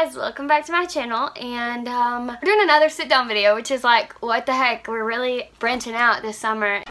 guys, welcome back to my channel, and we're doing another sit down video, which is like, what the heck, we're really branching out this summer.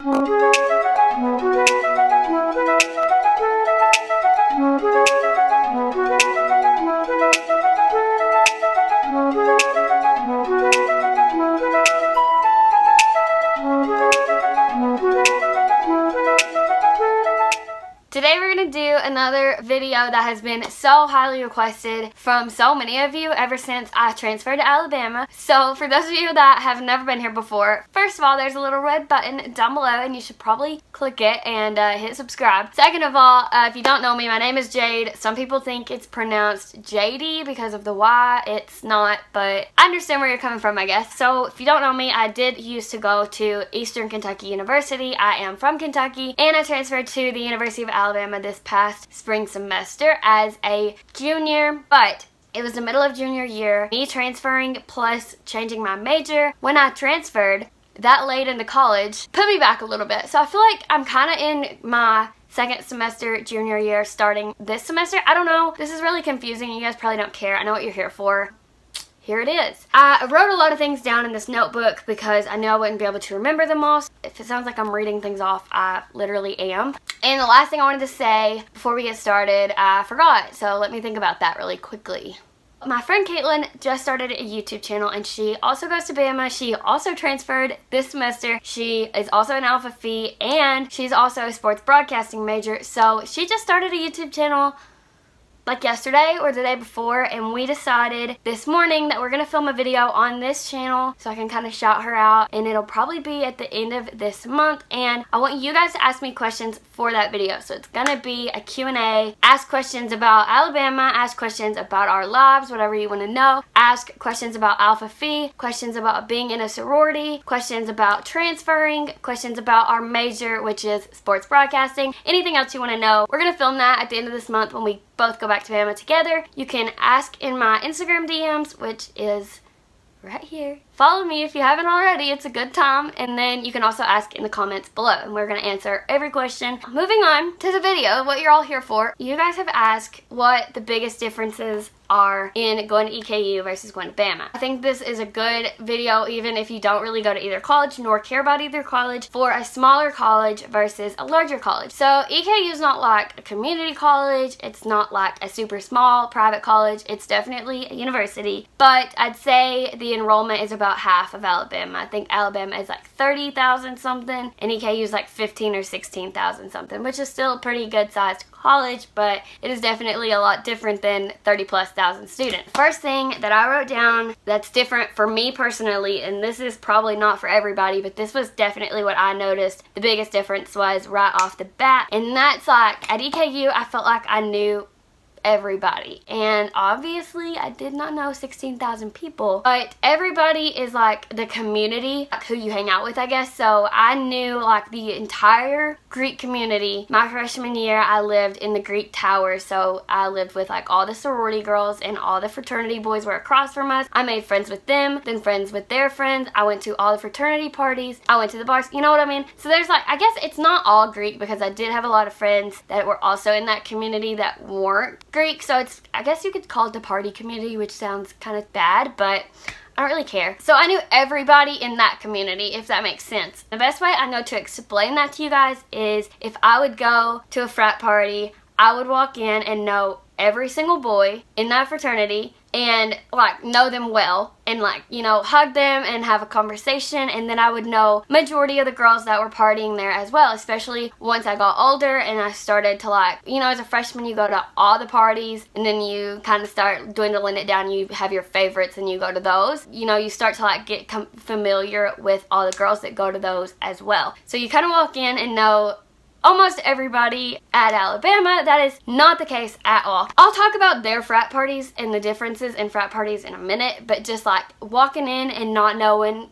Today we're going to do another video that has been so highly requested from so many of you ever since I transferred to Alabama. So for those of you that have never been here before, first of all, there's a little red button down below and you should probably click it and hit subscribe. Second of all, if you don't know me, my name is Jade. Some people think it's pronounced Jayde because of the Y. It's not, but I understand where you're coming from, I guess. So if you don't know me, I did used to go to Eastern Kentucky University. I am from Kentucky, and I transferred to the University of Alabama this past spring semester as a junior, but it was the middle of junior year, me transferring plus changing my major. When I transferred that late into college, put me back a little bit. So I feel like I'm kind of in my second semester junior year starting this semester. I don't know. This is really confusing. You guys probably don't care. I know what you're here for. Here it is. I wrote a lot of things down in this notebook because I knew I wouldn't be able to remember them all. If it sounds like I'm reading things off, I literally am. And the last thing I wanted to say before we get started, I forgot. So let me think about that really quickly. My friend Caitlin just started a YouTube channel, and she also goes to Bama. She also transferred this semester. She is also an Alpha Phi, and she's also a sports broadcasting major. So she just started a YouTube channel like yesterday or the day before, and we decided this morning that we're gonna film a video on this channel so I can kind of shout her out, and it'll probably be at the end of this month. And I want you guys to ask me questions for that video. So it's gonna be a Q&A. Ask questions about Alabama, ask questions about our lives, whatever you want to know. Ask questions about Alpha Phi, questions about being in a sorority, questions about transferring, questions about our major, which is sports broadcasting, anything else you want to know. We're gonna film that at the end of this month when we both go back to Bama together. You can ask in my Instagram DMs, which is right here. Follow me if you haven't already. It's a good time. And then you can also ask in the comments below, and we're going to answer every question. Moving on to the video, what you're all here for. You guys have asked what the biggest differences are in going to EKU versus going to Bama. I think this is a good video even if you don't really go to either college nor care about either college, for a smaller college versus a larger college. So EKU is not like a community college. It's not like a super small private college. It's definitely a university, but I'd say the enrollment is about half of Alabama. I think Alabama is like 30,000 something, and EKU is like 15 or 16,000 something, which is still a pretty good sized college, but it is definitely a lot different than 30,000+ students. First thing that I wrote down that's different for me personally, and this is probably not for everybody, but this was definitely what I noticed the biggest difference was right off the bat, and that's like at EKU I felt like I knew everybody, and obviously I did not know 16,000 people, but everybody is like the community, like who you hang out with, I guess. So I knew like the entire Greek community. My freshman year I lived in the Greek Tower, so I lived with like all the sorority girls, and all the fraternity boys were across from us. I made friends with them, then friends with their friends. I went to all the fraternity parties, I went to the bars, you know what I mean? So there's like, I guess it's not all Greek, because I did have a lot of friends that were also in that community that weren't Greek, so it's, I guess you could call it the party community, which sounds kind of bad, but I don't really care. So I knew everybody in that community, if that makes sense. The best way I know to explain that to you guys is if I would go to a frat party, I would walk in and know every single boy in that fraternity and like know them well, and like, you know, hug them and have a conversation, and then I would know majority of the girls that were partying there as well, especially once I got older and I started to, like, you know, as a freshman you go to all the parties, and then you kind of start dwindling it down. You have your favorites and you go to those. You know, you start to like get familiar with all the girls that go to those as well. So you kind of walk in and know almost everybody at Alabama. That is not the case at all. I'll talk about their frat parties and the differences in frat parties in a minute, but just like walking in and not knowing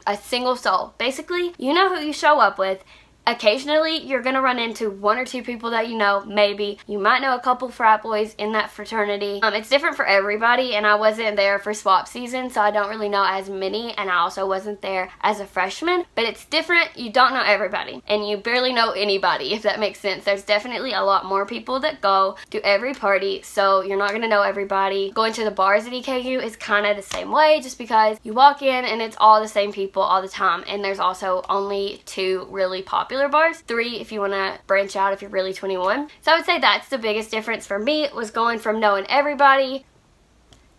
a single soul. Basically, you know who you show up with, occasionally you're gonna run into one or two people that you know, maybe. You might know a couple frat boys in that fraternity. It's different for everybody, and I wasn't there for swap season, so I don't really know as many, and I also wasn't there as a freshman, but it's different. You don't know everybody, and you barely know anybody, if that makes sense. There's definitely a lot more people that go to every party, so you're not gonna know everybody. Going to the bars at EKU is kind of the same way, just because you walk in and it's all the same people all the time, and there's also only 2 really popular bars, 3 if you want to branch out if you're really 21. So I would say that's the biggest difference for me, was going from knowing everybody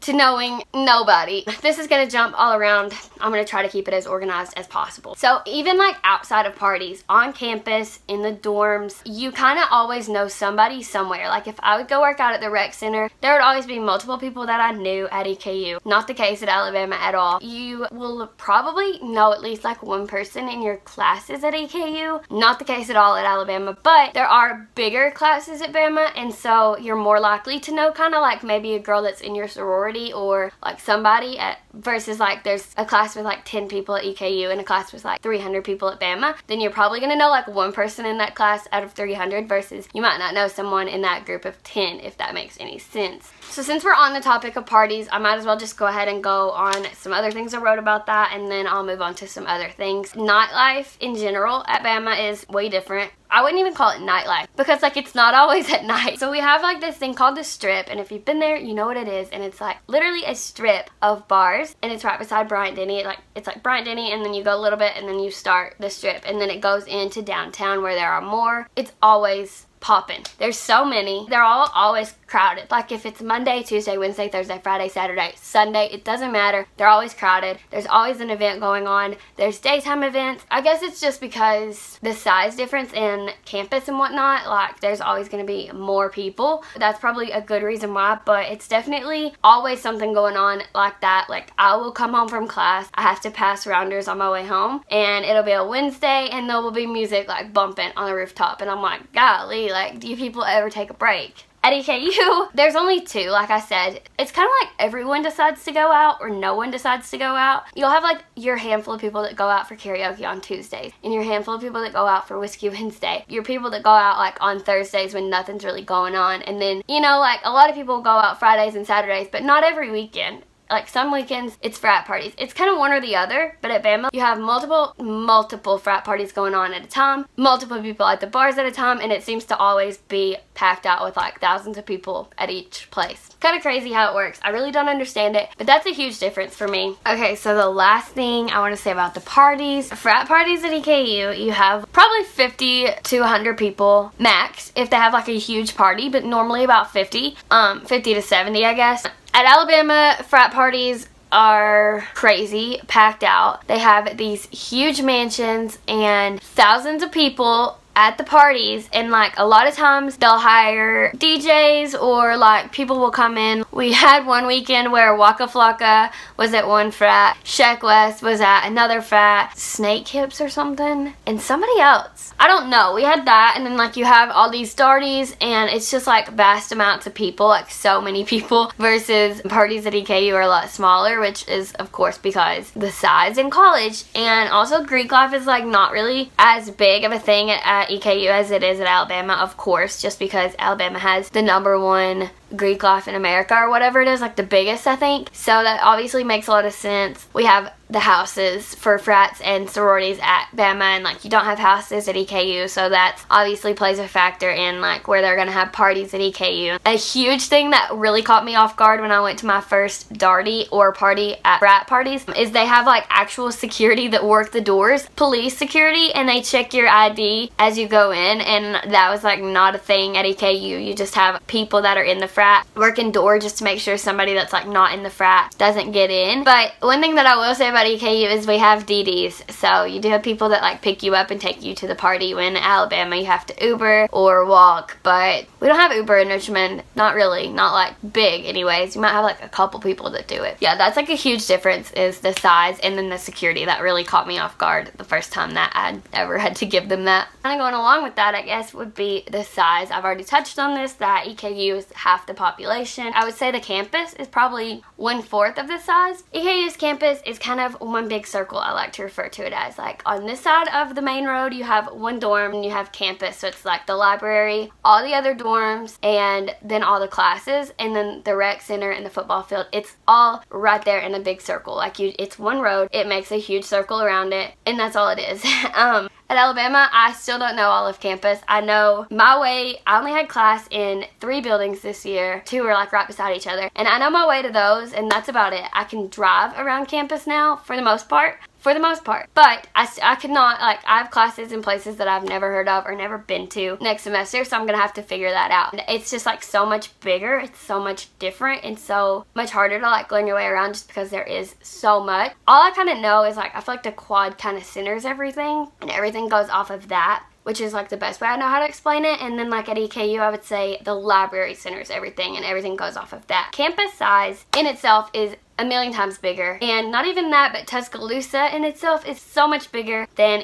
to knowing nobody. This is gonna jump all around. I'm gonna try to keep it as organized as possible. So even like outside of parties, on campus, in the dorms, you kind of always know somebody somewhere. Like if I would go work out at the rec center, there would always be multiple people that I knew at EKU. Not the case at Alabama at all. You will probably know at least like one person in your classes at EKU. Not the case at all at Alabama, but there are bigger classes at Bama, and so you're more likely to know kind of like maybe a girl that's in your sorority or like somebody at, versus like there's a class with like 10 people at EKU and a class with like 300 people at Bama, then you're probably gonna know like one person in that class out of 300 versus you might not know someone in that group of 10, if that makes any sense. So since we're on the topic of parties, I might as well just go ahead and go on some other things I wrote about that, and then I'll move on to some other things. Nightlife in general at Bama is way different. I wouldn't even call it nightlife because like it's not always at night. So we have like this thing called the Strip, and if you've been there, you know what it is, and it's like literally a strip of bars, and it's right beside Bryant Denny. It's like Bryant Denny, and then you go a little bit and then you start the Strip, and then it goes into downtown where there are more. It's always popping. There's so many. They're all always crowded. Like if it's Monday, Tuesday, Wednesday, Thursday, Friday, Saturday, Sunday, it doesn't matter. They're always crowded. There's always an event going on. There's daytime events. I guess it's just because the size difference in campus and whatnot, like there's always going to be more people. That's probably a good reason why, but it's definitely always something going on like that. Like I will come home from class, I have to pass Rounders on my way home, and it'll be a Wednesday and there will be music like bumping on the rooftop, and I'm like, golly, like do you people ever take a break? At EKU, there's only 2, like I said. It's kind of like everyone decides to go out or no one decides to go out. You'll have like your handful of people that go out for karaoke on Tuesdays, and your handful of people that go out for Whiskey Wednesday. Your people that go out like on Thursdays when nothing's really going on. And then, you know, like a lot of people go out Fridays and Saturdays, but not every weekend. Like some weekends, it's frat parties. It's kind of one or the other, but at Bama, you have multiple frat parties going on at a time, multiple people at the bars at a time, and it seems to always be packed out with like thousands of people at each place. Kind of crazy how it works. I really don't understand it, but that's a huge difference for me. Okay, so the last thing I want to say about the parties. Frat parties at EKU, you have probably 50 to 100 people max if they have like a huge party, but normally about 50 to 70, I guess. At Alabama, frat parties are crazy, packed out. They have these huge mansions and thousands of people at the parties, and like a lot of times they'll hire DJs or like people will come in. We had one weekend where Waka Flocka was at one frat, Sheck West was at another frat, Snake Hips or something, and somebody else. I don't know. We had that, and then like you have all these darties, and it's just like vast amounts of people, like so many people, versus parties at EKU are a lot smaller, which is of course because the size in college. And also Greek life is like not really as big of a thing at EKU as it is at Alabama, of course, just because Alabama has the #1 Greek life in America or whatever it is, like the biggest, I think. So that obviously makes a lot of sense. We have the houses for frats and sororities at Bama, and like you don't have houses at EKU, so that obviously plays a factor in like where they're gonna have parties at EKU. A huge thing that really caught me off guard when I went to my first darty or party at frat parties is they have like actual security that work the doors, police security, and they check your ID as you go in, and that was like not a thing at EKU. You just have people that are in the frat working door just to make sure somebody that's like not in the frat doesn't get in. But one thing that I will say about EKU is we have DDs, so you do have people that like pick you up and take you to the party, when in Alabama you have to Uber or walk. But we don't have Uber in Richmond, not really, not like big anyways. You might have like a couple people that do it. Yeah, that's like a huge difference, is the size and then the security. That really caught me off guard the first time that I'd ever had to give them that. Kind of going along with that, I guess, would be the size. I've already touched on this, that EKU is half half the population. I would say the campus is probably 1/4 of the size. EKU's campus is kind of one big circle, I like to refer to it as. Like on this side of the main road, you have one dorm and you have campus. So it's like the library, all the other dorms, and then all the classes, and then the rec center and the football field. It's all right there in a big circle. Like it's one road. It makes a huge circle around it, and that's all it is. At Alabama, I still don't know all of campus. I know my way, I only had class in 3 buildings this year. 2 were like right beside each other. And I know my way to those, and that's about it. I can drive around campus now for the most part. But I could not, like, I have classes in places that I've never heard of or never been to next semester, so I'm gonna have to figure that out. And it's just like so much bigger, it's so much different, and so much harder to like learn your way around just because there is so much. All I kind of know is like I feel like the quad kind of centers everything, and everything goes off of that, which is like the best way I know how to explain it. And then like at EKU, I would say the library centers everything, and everything goes off of that. Campus size in itself is a million times bigger, and not even that, but Tuscaloosa in itself is so much bigger than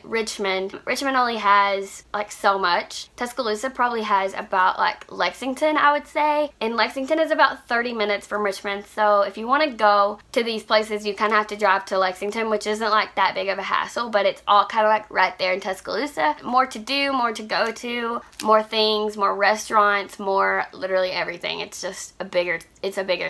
Richmond. Richmond only has like so much. Tuscaloosa probably has about like Lexington, I would say, and Lexington is about 30 minutes from Richmond. So if you want to go to these places, you kind of have to drive to Lexington, which isn't like that big of a hassle, but it's all kind of like right there in Tuscaloosa. More to do, more to go to, more things, more restaurants, more literally everything. It's just a bigger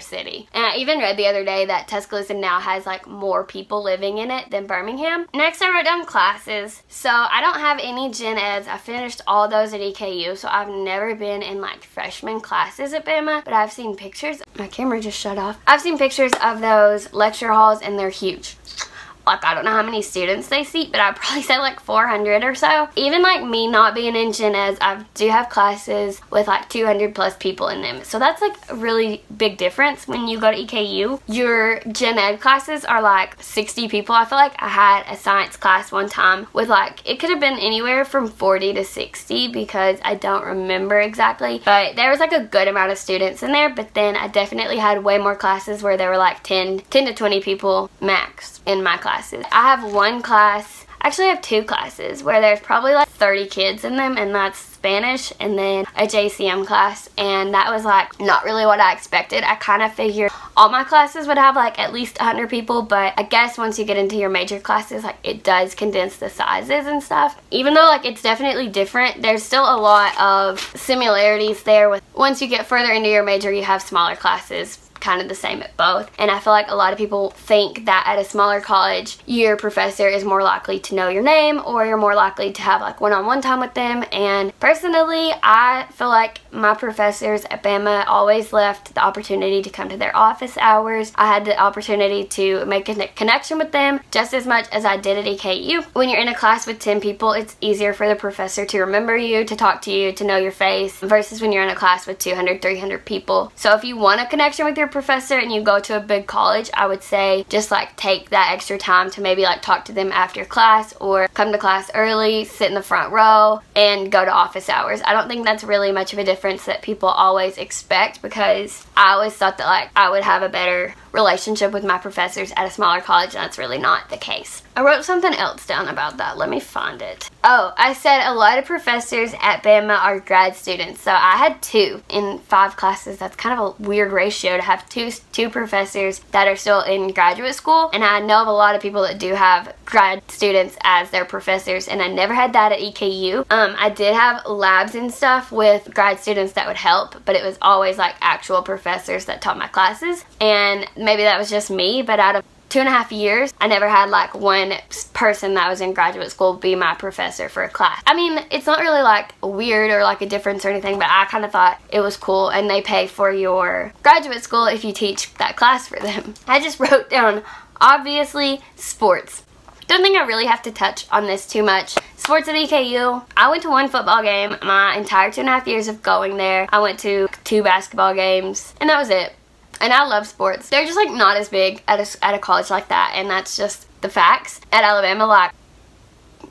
city. And I even read the other day that Tuscaloosa now has like more people living in it than Birmingham. Next, I wrote down classes. So I don't have any gen eds. I finished all those at EKU, so I've never been in like freshman classes at Bama, but I've seen pictures. My camera just shut off. I've seen pictures of those lecture halls, and they're huge. Like, I don't know how many students they seat, but I'd probably say like 400 or so. Even like me not being in gen eds, I do have classes with like 200 plus people in them. So that's like a really big difference when you go to EKU. Your gen ed classes are like 60 people. I feel like I had a science class one time with like, it could have been anywhere from 40 to 60 because I don't remember exactly. But there was like a good amount of students in there, but then I definitely had way more classes where there were like 10 to 20 people max in my class. I have one class, actually I have 2 classes where there's probably like 30 kids in them, and that's Spanish and then a JCM class, and that was like not really what I expected. I kind of figured all my classes would have like at least 100 people, but I guess once you get into your major classes, like it does condense the sizes and stuff. Even though like it's definitely different, there's still a lot of similarities there. With once you get further into your major, you have smaller classes, kind of the same at both. And I feel like a lot of people think that at a smaller college, your professor is more likely to know your name, or you're more likely to have like one-on-one time with them. And personally, I feel like my professors at Bama always left the opportunity to come to their office hours. I had the opportunity to make a connection with them just as much as I did at EKU. When you're in a class with 10 people, it's easier for the professor to remember you, to talk to you, to know your face, versus when you're in a class with 200, 300 people. So if you want a connection with your professor and you go to a big college, I would say just like take that extra time to maybe like talk to them after class, or come to class early, sit in the front row, and go to office hours. I don't think that's really much of a difference that people always expect, because I always thought that like I would have a better relationship with my professors at a smaller college, and that's really not the case. I wrote something else down about that. Let me find it. Oh, I said a lot of professors at Bama are grad students. So I had 2 in 5 classes. That's kind of a weird ratio to have two professors that are still in graduate school. And I know of a lot of people that do have grad students as their professors, and I never had that at EKU. I did have labs and stuff with grad students that would help, but it was always like actual professors that taught my classes. And maybe that was just me, but out of 2.5 years, I never had like one person that was in graduate school be my professor for a class. I mean, it's not really like weird or like a difference or anything, but I kind of thought it was cool, and they pay for your graduate school if you teach that class for them. I just wrote down, obviously, sports. Don't think I really have to touch on this too much. Sports at EKU. I went to 1 football game my entire 2.5 years of going there. I went to 2 basketball games, and that was it. And I love sports. They're just like not as big at a college like that, and that's just the facts. At Alabama, like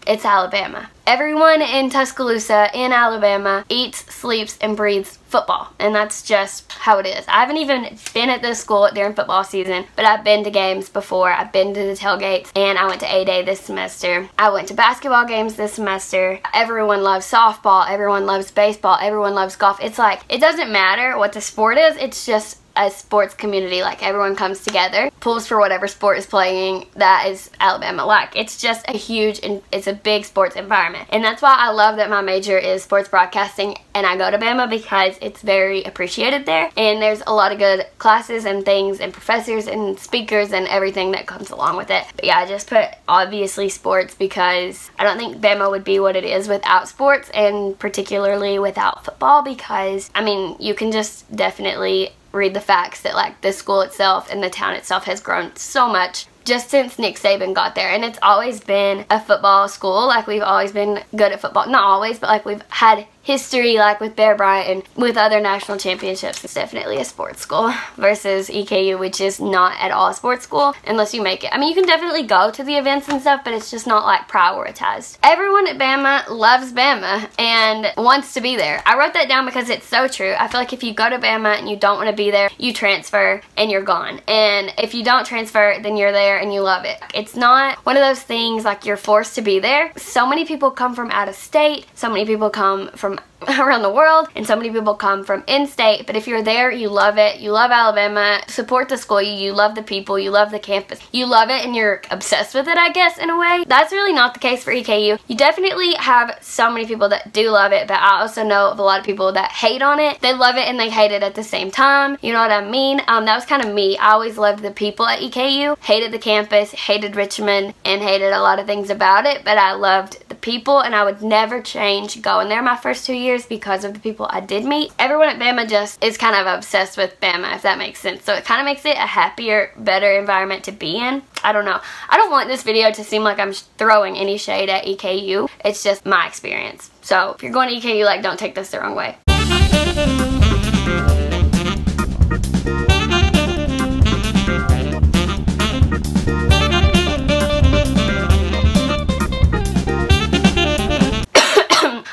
it's Alabama. Everyone in Tuscaloosa, in Alabama, eats, sleeps, and breathes football. And that's just how it is. I haven't even been at this school during football season, but I've been to games before. I've been to the tailgates, and I went to A-Day this semester. I went to basketball games this semester. Everyone loves softball. Everyone loves baseball. Everyone loves golf. It's like, it doesn't matter what the sport is. It's just a sports community. Like, everyone comes together, pulls for whatever sport is playing. That is Alabama. Like, it's just a huge, and it's a big sports environment. And that's why I love that my major is sports broadcasting and I go to Bama, because it's very appreciated there. And there's a lot of good classes and things and professors and speakers and everything that comes along with it. But yeah, I just put obviously sports because I don't think Bama would be what it is without sports, and particularly without football, because I mean, you can just definitely read the facts that like the school itself and the town itself has grown so much just since Nick Saban got there. And it's always been a football school. Like, we've always been good at football. Not always, but like, we've had history, like with Bear Bryant and with other national championships. It's definitely a sports school versus EKU, which is not at all a sports school unless you make it. I mean, you can definitely go to the events and stuff, but it's just not like prioritized. Everyone at Bama loves Bama and wants to be there. I wrote that down because it's so true. I feel like if you go to Bama and you don't want to be there, you transfer and you're gone. And if you don't transfer, then you're there and you love it. It's not one of those things like you're forced to be there. So many people come from out of state. So many people come from around the world, and so many people come from in-state, but if you're there, you love it. You love Alabama. Support the school. You love the people. You love the campus. You love it, and you're obsessed with it, I guess, in a way. That's really not the case for EKU. You definitely have so many people that do love it, but I also know of a lot of people that hate on it. They love it and they hate it at the same time. You know what I mean? That was kind of me. I always loved the people at EKU, hated the campus, hated Richmond, and hated a lot of things about it, but I loved the people, and I would never change going there my first 2 years because of the people I did meet. Everyone at Bama just is kind of obsessed with Bama, if that makes sense. So it kind of makes it a happier, better environment to be in. I don't know. I don't want this video to seem like I'm throwing any shade at EKU. It's just my experience. So if you're going to EKU, like, don't take this the wrong way.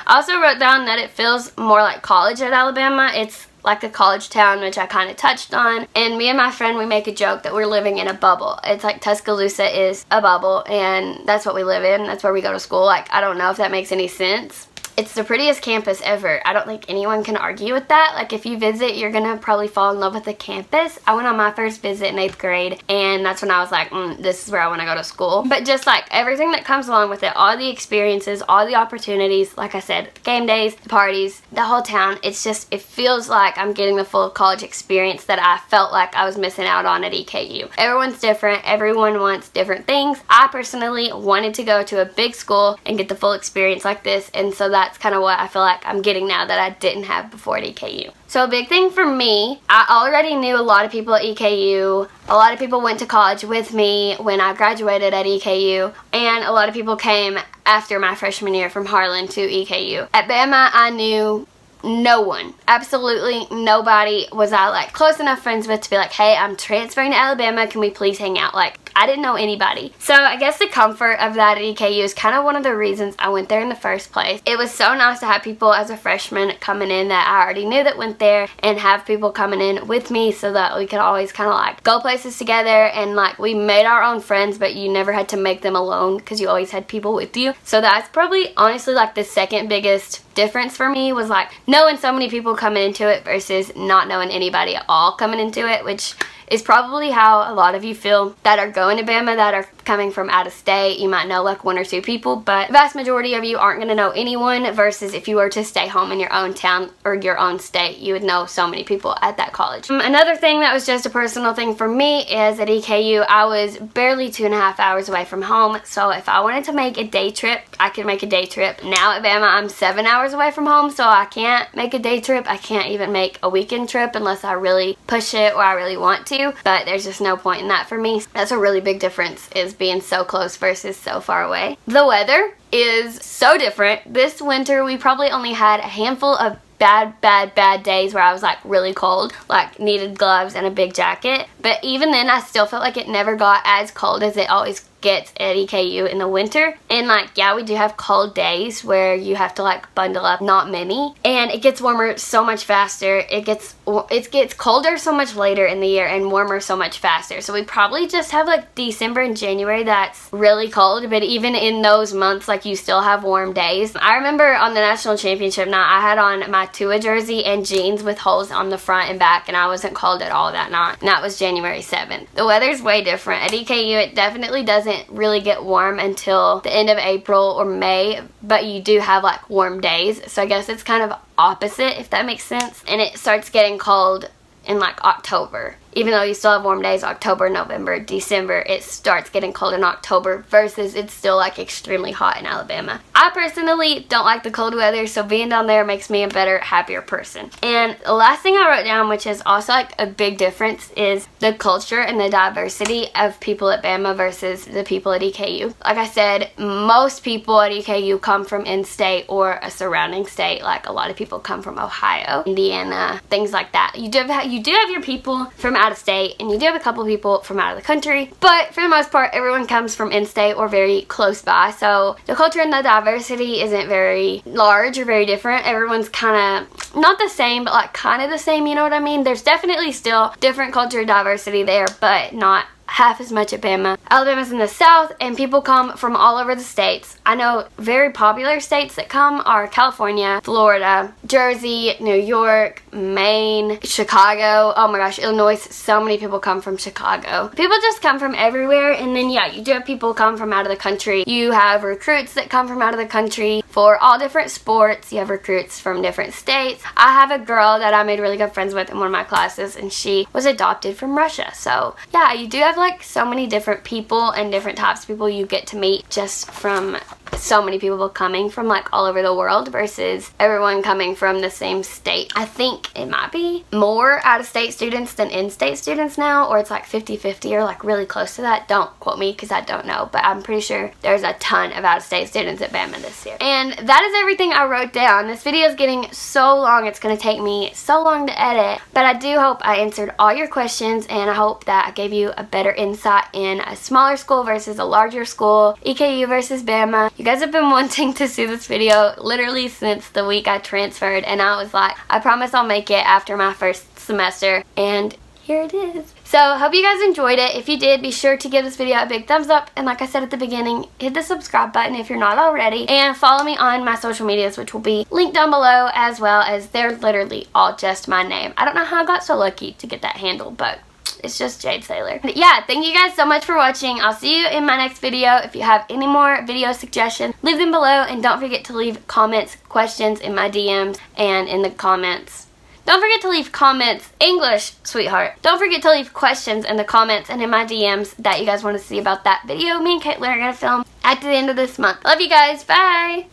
I also wrote down that it feels more like college at Alabama. It's like a college town, which I kind of touched on. And me and my friend, we make a joke that we're living in a bubble. It's like Tuscaloosa is a bubble, and that's what we live in. That's where we go to school. Like, I don't know if that makes any sense. It's the prettiest campus ever. I don't think anyone can argue with that. Like, if you visit, you're gonna probably fall in love with the campus. I went on my first visit in 8th grade, and that's when I was like, this is where I want to go to school. But just like everything that comes along with it, all the experiences, all the opportunities, like I said, the game days, the parties, the whole town, it's just, it feels like I'm getting the full college experience that I felt like I was missing out on at EKU. Everyone's different. Everyone wants different things. I personally wanted to go to a big school and get the full experience like this, and so that's kind of what I feel like I'm getting now that I didn't have before at EKU. So a big thing for me, I already knew a lot of people at EKU. A lot of people went to college with me when I graduated at EKU, and a lot of people came after my freshman year from Harlan to EKU. At Bama, I knew no one. Absolutely nobody was I like close enough friends with to be like, hey, I'm transferring to Alabama, can we please hang out? Like, I didn't know anybody. So I guess the comfort of that at EKU is kind of one of the reasons I went there in the first place. It was so nice to have people as a freshman coming in that I already knew that went there, and have people coming in with me so that we could always kind of like go places together, and like we made our own friends, but you never had to make them alone because you always had people with you. So that's probably honestly like the second biggest difference for me, was like knowing so many people coming into it versus not knowing anybody at all coming into it, which is probably how a lot of you feel that are going to Bama, that are coming from out of state. You might know like 1 or 2 people, but the vast majority of you aren't going to know anyone, versus if you were to stay home in your own town or your own state, you would know so many people at that college. Another thing that was just a personal thing for me is at EKU, I was barely 2.5 hours away from home, so if I wanted to make a day trip, I could make a day trip. Now at Bama, I'm 7 hours away from home, so I can't make a day trip. I can't even make a weekend trip unless I really push it or I really want to, but there's just no point in that for me. That's a really big difference, is being so close versus so far away. The weather is so different. This winter, we probably only had a handful of bad days where I was like really cold, like needed gloves and a big jacket, but even then I still felt like it never got as cold as it always gets at EKU in the winter. And like, yeah, we do have cold days where you have to like bundle up, not many. And it gets warmer so much faster. It gets colder so much later in the year and warmer so much faster. So we probably just have like December and January that's really cold, but even in those months, like, you still have warm days. I remember on the national championship night, I had on my Tua jersey and jeans with holes on the front and back, and I wasn't cold at all that night. And that was January 7th. The weather's way different. At EKU, it definitely doesn't really get warm until the end of April or May, but you do have like warm days. So I guess it's kind of opposite, if that makes sense. And it starts getting cold in like October. Even though you still have warm days, October, November, December, it starts getting cold in October versus it's still like extremely hot in Alabama. I personally don't like the cold weather, so being down there makes me a better, happier person. And the last thing I wrote down, which is also like a big difference, is the culture and the diversity of people at Bama versus the people at EKU. Like I said, most people at EKU come from in-state or a surrounding state. Like, a lot of people come from Ohio, Indiana, things like that. You do have your people from out of state, and you do have a couple people from out of the country, but for the most part, everyone comes from in-state or very close by. So the culture and the diversity isn't very large or very different. Everyone's kind of not the same, but like kind of the same, you know what I mean? There's definitely still different culture diversity there, but not half as much at Bama. Alabama's in the south, and people come from all over the states. I know very popular states that come are California, Florida, Jersey, New York, Maine, Chicago. Oh my gosh, Illinois. So many people come from Chicago. People just come from everywhere. And then, yeah, you do have people come from out of the country. You have recruits that come from out of the country for all different sports. You have recruits from different states. I have a girl that I made really good friends with in one of my classes, and she was adopted from Russia. So yeah, you do have like so many different people and different types of people you get to meet just from so many people coming from like all over the world versus everyone coming from the same state. I think it might be more out-of-state students than in-state students now, or it's like 50-50 or like really close to that. Don't quote me because I don't know, but I'm pretty sure there's a ton of out-of-state students at Bama this year. And that is everything I wrote down. This video is getting so long, it's going to take me so long to edit, but I do hope I answered all your questions, and I hope that I gave you a better insight in a smaller school versus a larger school, EKU versus Bama. You guys have been wanting to see this video literally since the week I transferred, and I was like, I promise I'll make it after my first semester, and here it is. So, hope you guys enjoyed it. If you did, be sure to give this video a big thumbs up, and like I said at the beginning, hit the subscribe button if you're not already, and follow me on my social medias, which will be linked down below, as well as they're literally all just my name. I don't know how I got so lucky to get that handle, but it's just Jayde Saylor. But yeah, thank you guys so much for watching. I'll see you in my next video. If you have any more video suggestions, leave them below, and don't forget to leave comments, questions in my DMs and in the comments. Don't forget to leave comments, English, sweetheart. Don't forget to leave questions in the comments and in my DMs that you guys want to see about that video me and Caitlin are going to film at the end of this month. Love you guys. Bye.